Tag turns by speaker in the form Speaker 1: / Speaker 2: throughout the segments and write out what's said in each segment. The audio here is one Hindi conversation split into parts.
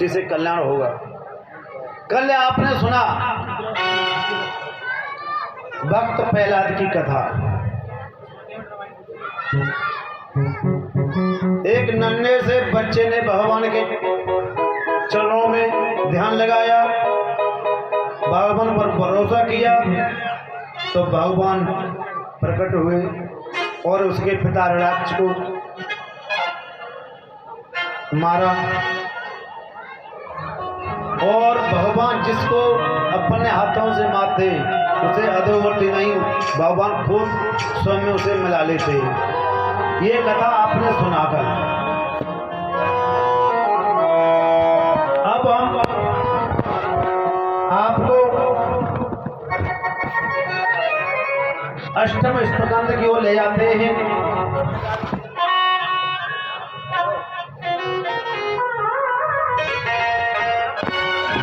Speaker 1: उसी से कल्याण होगा। कल आपने सुना भक्त प्रहलाद की कथा। एक नन्हे से बच्चे ने भगवान के चरणों में ध्यान लगाया, भगवान पर भरोसा किया, तो भगवान प्रकट हुए और उसके पिता राक्ष को मारा। और भगवान जिसको अपने हाथों से मारते उसे अधोगति नहीं, भगवान खुद स्वयं उसे मिला लेते। ये कथा आपने सुना कर। अब हम आपको अष्टम स्कंद की ओर ले जाते हैं।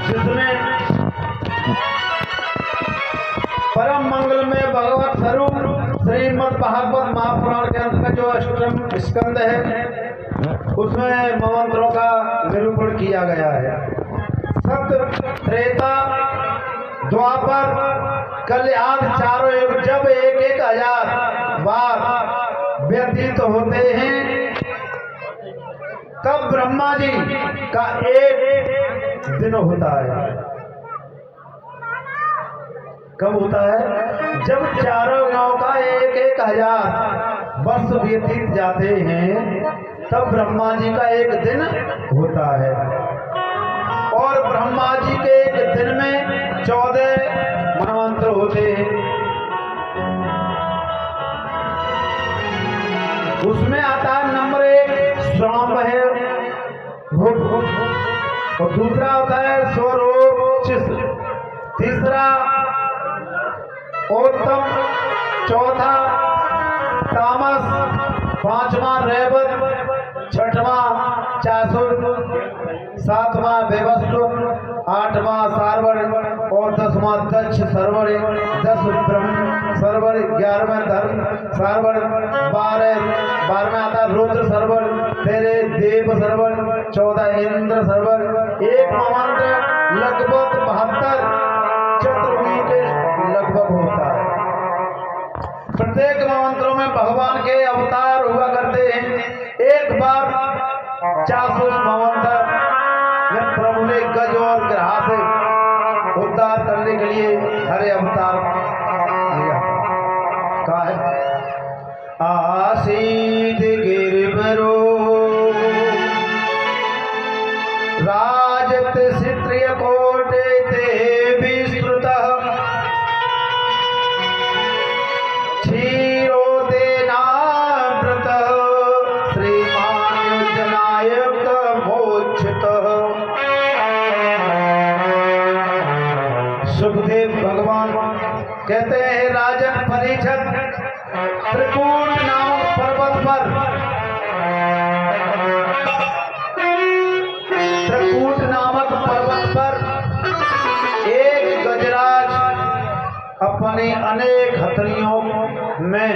Speaker 1: जिसमें परम मंगल में भगवत स्वरूप श्रीमद् भागवत महापुराण के अंतर्गत जो अष्टम स्कंद है उसमें मंत्रों का निरूपण किया गया है। सत्य, त्रेता, द्वापर, कल्याण चारों युग जब 1,000 बार व्यतीत होते हैं तब ब्रह्मा जी का एक दिन होता है। कब होता है? जब चारों गांव का 1,000 वर्ष व्यतीत जाते हैं तब ब्रह्मा जी का एक दिन होता है। और ब्रह्मा जी के एक दिन में 14 मनवंतर होते हैं। उसमें आता है नंबर 1 स्वाम है, और दूसरा होता है स्वरोचिस, तीसरा उत्तम, चौथा तामस, पांचवा रेवत, छठवां चासुर, सातवां बेवस्व, आठवां सारवण और 10वां दक्ष सरवण, 10 ब्रह्म सरवण, 11वां धर्म सरवण, 12वां आता रुद्र सरवण, 13 देव सरवण, 14 इंद्र सरवण। एक मंत्र लगभग 72 चतुर्मुखी के लगभग होता है। प्रत्येक मंत्रों में भगवान के अवतार हुआ करते हैं। एक बार 400 मंत्र में प्रभु ने गज और ग्रह से उद्धार करने के लिए हरे अवतार लिया। कहा है आसीद गिरवरो राजत सित्रिय कोटे ते विस्तृत क्षीरो देनाव्रत श्रीमान योजनायक मोक्षित। सुखदेव भगवान कहते हैं राजन परीक्षित त्रिकूट नामक पर्वत पर, त्रिकूट नामक पर्वत पर एक गजराज अपनी अनेक हथनियों में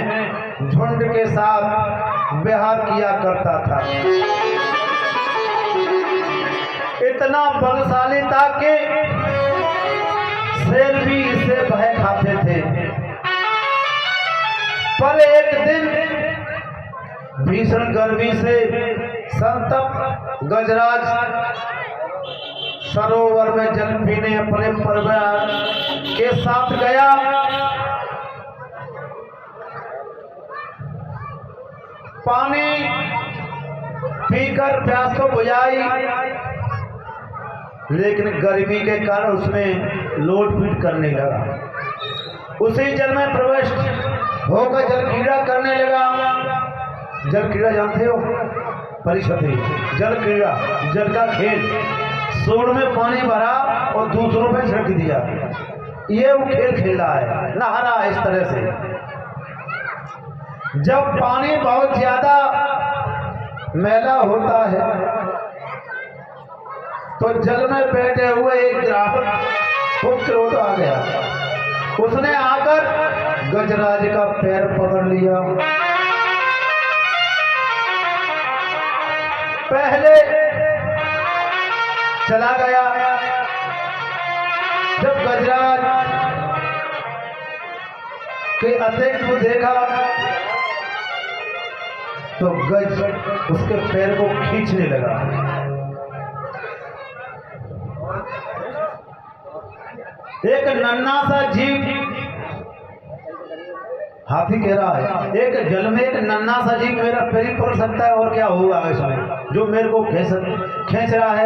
Speaker 1: झुंड के साथ विहार किया करता था। इतना बलशाली था कि शेर भी इससे भय खाते थे। पर एक दिन भीषण गर्मी से संतप्त गजराज सरोवर में जल पीने अपने परिवार के साथ गया। पानी पीकर प्यास को बुझाई, लेकिन गर्मी के कारण उसमें लोटपीट करने लगा। उसी जल में प्रवेश होकर जल क्रीड़ा करने लगा। जल क्रीड़ा जानते हो? परिषदी जल क्रीड़ा, जल का खेल। सोड़ में पानी भरा और दूसरों पे छिड़क दिया, ये वो खेल खेल रहा है, नहा रहा है इस तरह से। जब पानी बहुत ज्यादा मैला होता है तो जल में बैठे हुए एक ग्राहक को क्रोध आ गया। उसने आकर गजराज का पैर पकड़ लिया। पहले चला गया। जब गजराज के अतिक को देखा तो गज उसके पैर को खींचने लगा। एक नन्हा सा जीव, हाथी कह रहा है, एक जल में एक नन्हा सा जीव मेरा पैर ही पकड़ सकता है और क्या होगा इसमें, जो मेरे को खींच रहा है।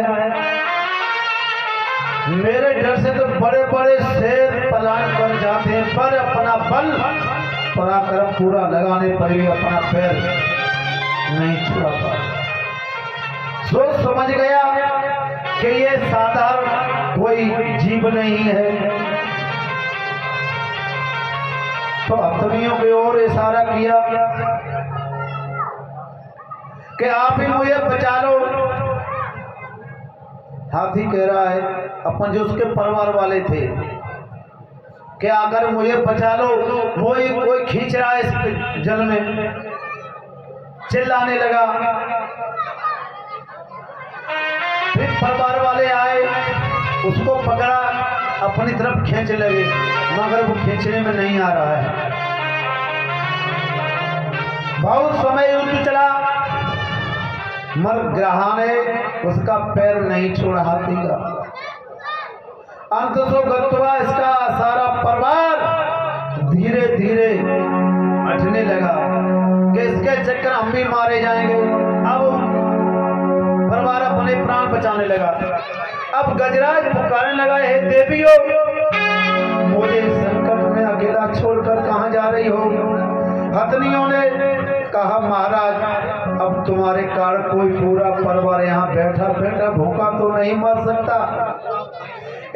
Speaker 1: मेरे डर से तो बड़े बड़े शेर पलायन कर जाते हैं, पर अपना बल पराक्रम पूरा लगाने पर भी अपना पैर नहीं छुड़ा पाता। सोच समझ गया कि ये साधारण कोई जीव नहीं है, तो हथनियों की ओर इशारा किया कि आप ही मुझे बचा लो। हाथी कह रहा है, अपन जो उसके परिवार वाले थे, कि अगर मुझे बचा लो, वो ही कोई खींच रहा है इस जल में। चिल्लाने लगा। फिर परिवार वाले आए, उसको पकड़ा, अपनी तरफ खींच लगे, मगर वो खींचने में नहीं आ रहा है। बहुत समय युद्ध चला, मर ग्रहा ने उसका पैर नहीं छोड़ा हाथी का। अंत सो गत्वा इसका सारा परिवार धीरे धीरे हटने लगा कि इसके चक्कर हम भी मारे जाएंगे। अब परिवार अपने प्राण बचाने लगा। अब गजराज पुकारने लगा, हे देवियों, मुझे संकट में अकेला छोड़कर कहां जा रही हो? हथनियों ने कहा, महाराज, अब तुम्हारे कारण कोई पूरा परिवार यहाँ बैठा बैठा भूखा तो नहीं मर सकता।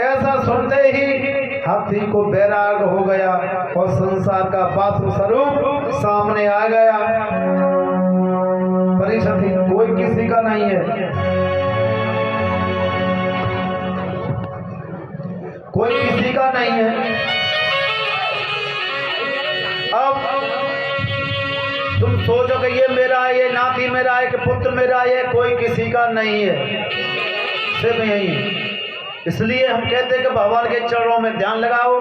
Speaker 1: ऐसा सुनते ही हाथी को बैराग हो गया और संसार का वास्तव स्वरूप सामने आ गया। परिस्थिति कोई किसी का नहीं है, कोई किसी का नहीं है। अब तुम सोचो कि ये मेरा है, ये नाती मेरा है, कि पुत्र मेरा है, ये कोई किसी का नहीं है, सिर्फ यही। इसलिए हम कहते हैं कि भगवान के चरणों में ध्यान लगाओ।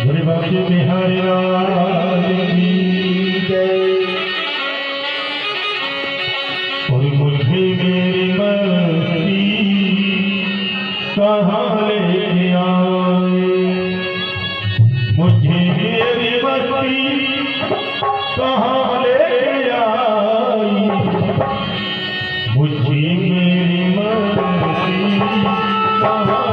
Speaker 2: बिहारी और मुझे मेरी मस्ती कहाँ लेके आए, मुझे मेरी मस्ती कहाँ लेके आई, मुझे मेरी मस्ती कहाँ